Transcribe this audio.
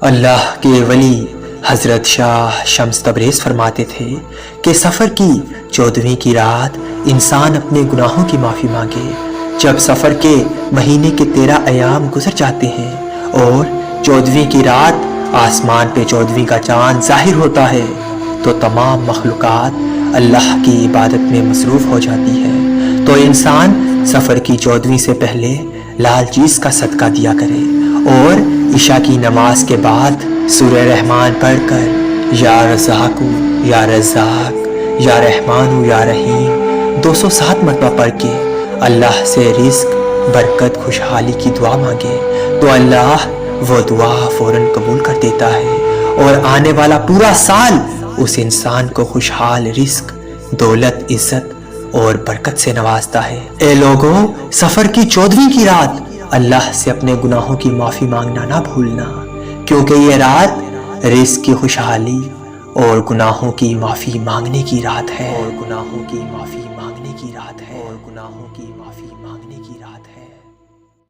اللہ کے ولی حضرت شاہ شمس تبریز فرماتے تھے کہ سفر کی 14ویں کی رات انسان اپنے گناہوں کی معافی مانگے۔ جب سفر کے مہینے کے 13 ایام گزر جاتے ہیں اور 14ویں کی رات آسمان پہ 14ویں کا چاند ظاہر ہوتا ہے تو تمام مخلوقات اللہ کی عبادت میں مصروف ہو جاتی ہے، تو انسان سفر کی 14ویں سے پہلے لال چیز کا صدقہ دیا کرے اور عشاء کی نماز کے بعد سورہ رحمان پڑھ کر یا رزاق یا رزاق یا رحمان یا رحیم 207 مرتبہ پڑھ کے اللہ سے رزق، برکت، خوشحالی کی دعا مانگے تو اللہ وہ دعا فوراً قبول کر دیتا ہے اور آنے والا پورا سال اس انسان کو خوشحال رزق، دولت، عزت اور برکت سے نوازتا ہے۔ اے لوگوں، سفر کی 14ویں کی رات اللہ سے اپنے گناہوں کی معافی مانگنا نہ بھولنا، کیونکہ یہ رات رزق کی خوشحالی اور گناہوں کی معافی مانگنے کی رات ہے، اور گناہوں کی معافی مانگنے کی رات ہے، اور گناہوں کی معافی مانگنے کی رات ہے۔